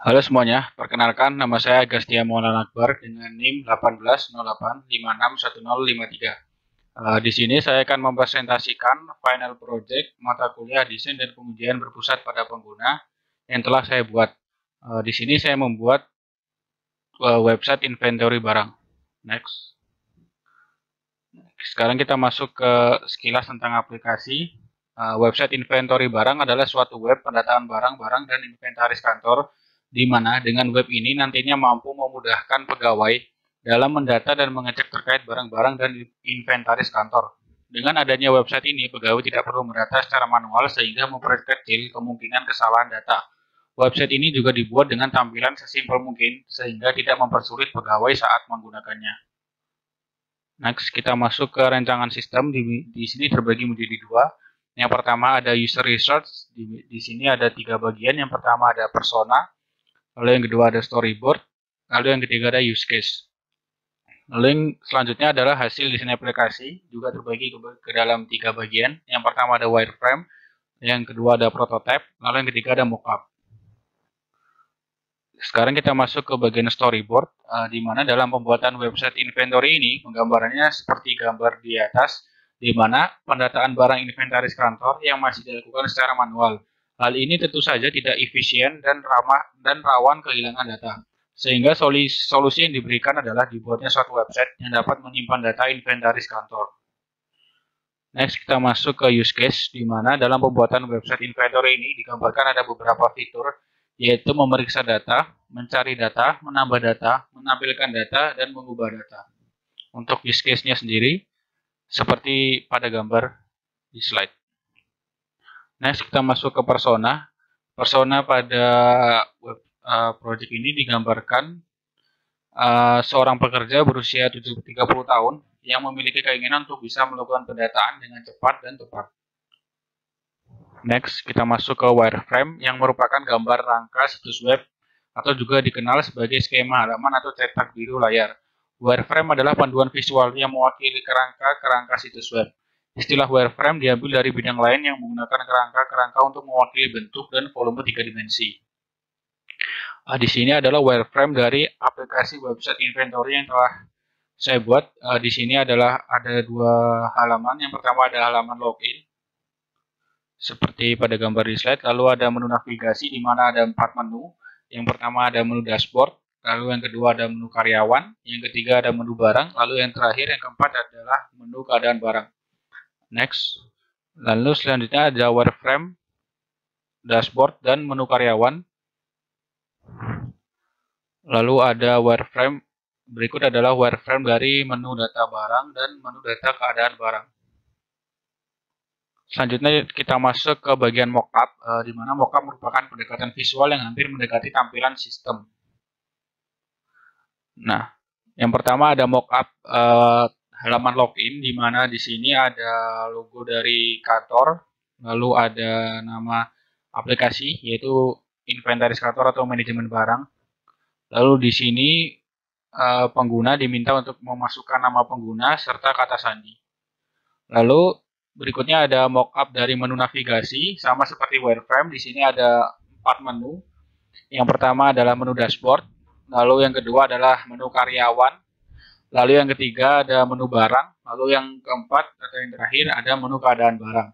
Halo semuanya, perkenalkan nama saya Agastya Maulana Akbar dengan NIM 1808561053. Di sini saya akan mempresentasikan final project mata kuliah desain dan pengujian berpusat pada pengguna yang telah saya buat. Di sini saya membuat website inventory barang. Next. Sekarang kita masuk ke sekilas tentang aplikasi. Website inventory barang adalah suatu web pendataan barang-barang dan inventaris kantor di mana dengan web ini nantinya mampu memudahkan pegawai dalam mendata dan mengecek terkait barang-barang dan inventaris kantor. Dengan adanya website ini, pegawai tidak perlu mendata secara manual sehingga memperkecil kemungkinan kesalahan data. Website ini juga dibuat dengan tampilan sesimpel mungkin sehingga tidak mempersulit pegawai saat menggunakannya. Next, kita masuk ke rancangan sistem. Di sini terbagi menjadi dua. Yang pertama ada user research. Di sini ada 3 bagian. Yang pertama ada persona, lalu yang kedua ada storyboard, lalu yang ketiga ada use case. Lalu yang selanjutnya adalah hasil desain aplikasi, juga terbagi ke dalam 3 bagian. Yang pertama ada wireframe, yang kedua ada prototype, lalu yang ketiga ada mockup. Sekarang kita masuk ke bagian storyboard, di mana dalam pembuatan website inventory ini, penggambarannya seperti gambar di atas, di mana pendataan barang inventaris kantor yang masih dilakukan secara manual. Hal ini tentu saja tidak efisien dan rawan kehilangan data. Sehingga solusi yang diberikan adalah dibuatnya suatu website yang dapat menyimpan data inventaris kantor. Next, kita masuk ke use case, di mana dalam pembuatan website inventory ini digambarkan ada beberapa fitur, yaitu memeriksa data, mencari data, menambah data, menampilkan data, dan mengubah data. Untuk use case-nya sendiri, seperti pada gambar di slide. Next, kita masuk ke persona. Persona pada project ini digambarkan seorang pekerja berusia 30 tahun yang memiliki keinginan untuk bisa melakukan pendataan dengan cepat dan tepat. Next, kita masuk ke wireframe yang merupakan gambar rangka situs web atau juga dikenal sebagai skema halaman atau cetak biru layar. Wireframe adalah panduan visual yang mewakili kerangka situs web. Istilah wireframe diambil dari bidang lain yang menggunakan kerangka untuk mewakili bentuk dan volume 3 dimensi. Di sini adalah wireframe dari aplikasi website inventory yang telah saya buat. Di sini adalah ada 2 halaman. Yang pertama ada halaman login, seperti pada gambar di slide. Lalu ada menu navigasi di mana ada 4 menu. Yang pertama ada menu dashboard, lalu yang kedua ada menu karyawan, yang ketiga ada menu barang, lalu yang terakhir yang keempat adalah menu keadaan barang. Next. Lalu selanjutnya ada wireframe, dashboard, dan menu karyawan. Lalu ada wireframe, berikut adalah wireframe dari menu data barang dan menu data keadaan barang. Selanjutnya kita masuk ke bagian mockup, di mana mockup merupakan pendekatan visual yang hampir mendekati tampilan sistem. Nah, yang pertama ada mockup halaman login, di mana di sini ada logo dari kantor, lalu ada nama aplikasi yaitu inventaris kantor atau manajemen barang. Lalu di sini pengguna diminta untuk memasukkan nama pengguna serta kata sandi. Lalu berikutnya ada mockup dari menu navigasi, sama seperti wireframe. Di sini ada 4 menu. Yang pertama adalah menu dashboard, lalu yang kedua adalah menu karyawan, lalu yang ketiga ada menu barang, lalu yang keempat atau yang terakhir ada menu keadaan barang.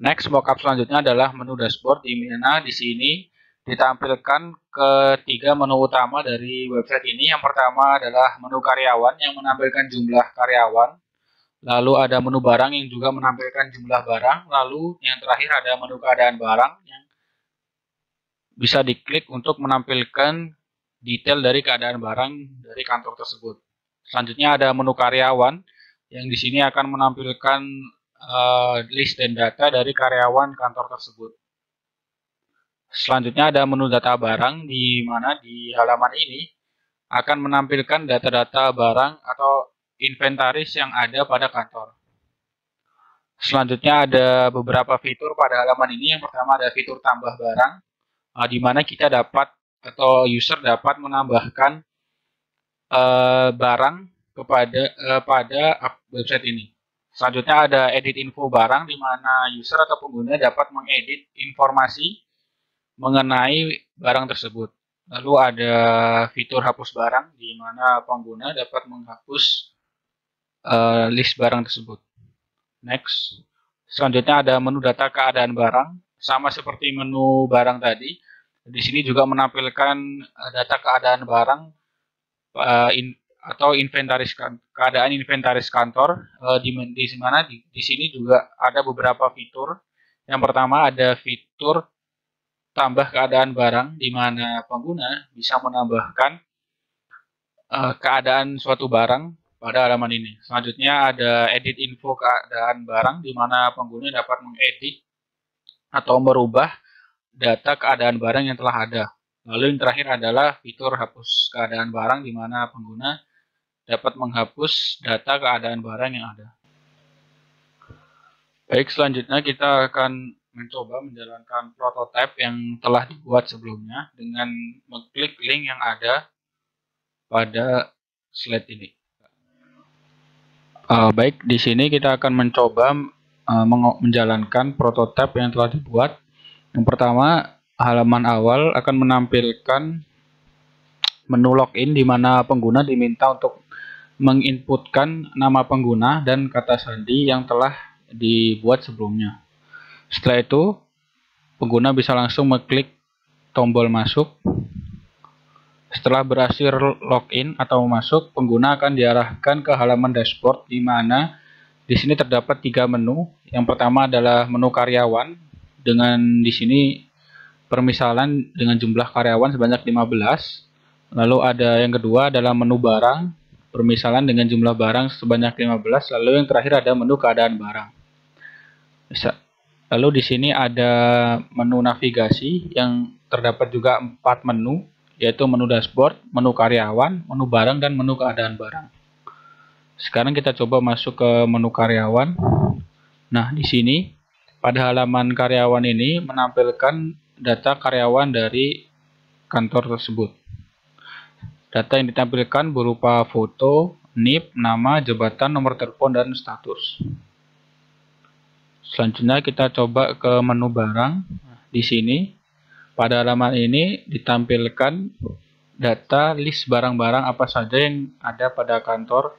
Next, mockup selanjutnya adalah menu dashboard, di mana di sini ditampilkan ketiga menu utama dari website ini. Yang pertama adalah menu karyawan yang menampilkan jumlah karyawan. Lalu ada menu barang yang juga menampilkan jumlah barang. Lalu yang terakhir ada menu keadaan barang yang bisa diklik untuk menampilkan detail dari keadaan barang dari kantor tersebut. Selanjutnya ada menu karyawan yang di sini akan menampilkan list dan data dari karyawan kantor tersebut. Selanjutnya ada menu data barang, di mana di halaman ini akan menampilkan data-data barang atau inventaris yang ada pada kantor. Selanjutnya ada beberapa fitur pada halaman ini. Yang pertama ada fitur tambah barang, di mana kita dapat atau user dapat menambahkan barang pada website ini. Selanjutnya ada edit info barang, di mana user atau pengguna dapat mengedit informasi mengenai barang tersebut. Lalu ada fitur hapus barang, di mana pengguna dapat menghapus list barang tersebut. Next. Selanjutnya ada menu data keadaan barang, sama seperti menu barang tadi. Di sini juga menampilkan data keadaan barang atau keadaan inventaris kantor. Di mana di sini juga ada beberapa fitur. Yang pertama ada fitur tambah keadaan barang, di mana pengguna bisa menambahkan keadaan suatu barang pada halaman ini. Selanjutnya ada edit info keadaan barang, di mana pengguna dapat mengedit atau merubah data keadaan barang yang telah ada. Lalu yang terakhir adalah fitur hapus keadaan barang, di mana pengguna dapat menghapus data keadaan barang yang ada. Baik, selanjutnya kita akan mencoba menjalankan prototipe yang telah dibuat sebelumnya dengan mengklik link yang ada pada slide ini. Baik, di sini kita akan mencoba menjalankan prototipe yang telah dibuat. Yang pertama, halaman awal akan menampilkan menu login, di mana pengguna diminta untuk menginputkan nama pengguna dan kata sandi yang telah dibuat sebelumnya. Setelah itu, pengguna bisa langsung mengklik tombol masuk. Setelah berhasil login atau masuk, pengguna akan diarahkan ke halaman dashboard, di mana di sini terdapat 3 menu. Yang pertama adalah menu karyawan, dengan di sini permisalan dengan jumlah karyawan sebanyak 15. Lalu ada yang kedua adalah menu barang, permisalan dengan jumlah barang sebanyak 15. Lalu yang terakhir ada menu keadaan barang. Lalu di sini ada menu navigasi yang terdapat juga 4 menu, yaitu menu dashboard, menu karyawan, menu barang, dan menu keadaan barang. Sekarang kita coba masuk ke menu karyawan. Nah, di sini pada halaman karyawan ini menampilkan data karyawan dari kantor tersebut. Data yang ditampilkan berupa foto, NIP, nama, jabatan, nomor telepon, dan status. Selanjutnya kita coba ke menu barang. Di sini pada halaman ini ditampilkan data list barang-barang apa saja yang ada pada kantor.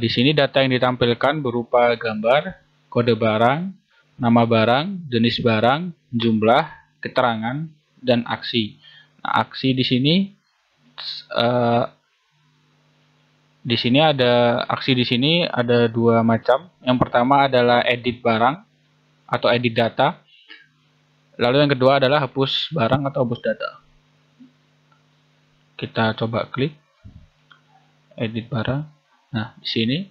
Di sini data yang ditampilkan berupa gambar, kode barang, nama barang, jenis barang, jumlah, keterangan, dan aksi. Nah, aksi di sini ada 2 macam. Yang pertama adalah edit barang atau edit data. Lalu yang kedua adalah hapus barang atau hapus data. Kita coba klik edit barang. Nah, di sini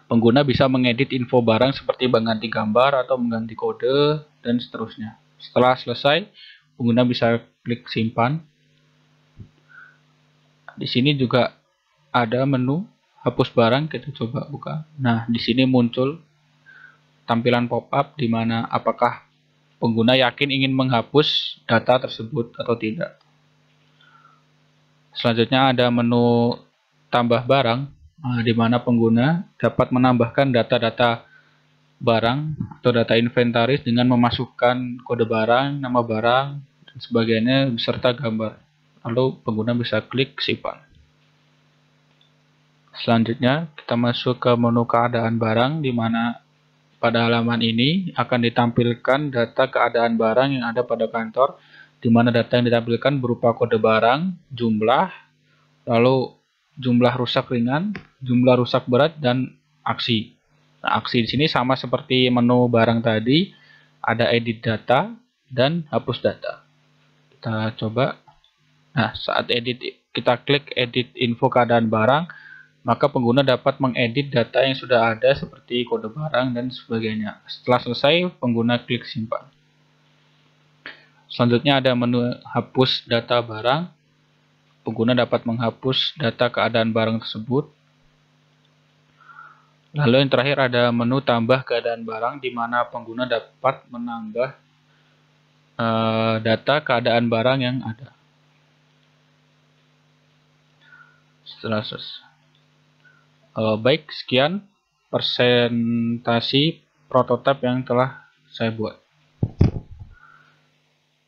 pengguna bisa mengedit info barang seperti mengganti gambar atau mengganti kode dan seterusnya. Setelah selesai, pengguna bisa klik simpan. Di sini juga ada menu hapus barang, kita coba buka. Nah, di sini muncul tampilan pop-up, di mana apakah pengguna yakin ingin menghapus data tersebut atau tidak. Selanjutnya ada menu tambah barang, di mana pengguna dapat menambahkan data-data barang atau data inventaris dengan memasukkan kode barang, nama barang, dan sebagainya beserta gambar. Lalu pengguna bisa klik simpan. Selanjutnya kita masuk ke menu keadaan barang, di mana pada halaman ini akan ditampilkan data keadaan barang yang ada pada kantor, di mana data yang ditampilkan berupa kode barang, jumlah, lalu jumlah rusak ringan, jumlah rusak berat, dan aksi. Nah, aksi di sini sama seperti menu barang tadi, ada edit data dan hapus data. Kita coba. Nah, saat kita klik edit info keadaan barang, maka pengguna dapat mengedit data yang sudah ada seperti kode barang dan sebagainya. Setelah selesai, pengguna klik simpan. Selanjutnya ada menu hapus data barang. Pengguna dapat menghapus data keadaan barang tersebut. Lalu yang terakhir ada menu tambah keadaan barang, di mana pengguna dapat menambah data keadaan barang yang ada. Setelah selesai. Baik, sekian presentasi prototipe yang telah saya buat.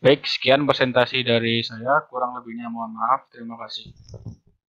Baik, sekian presentasi dari saya. Kurang lebihnya mohon maaf. Terima kasih.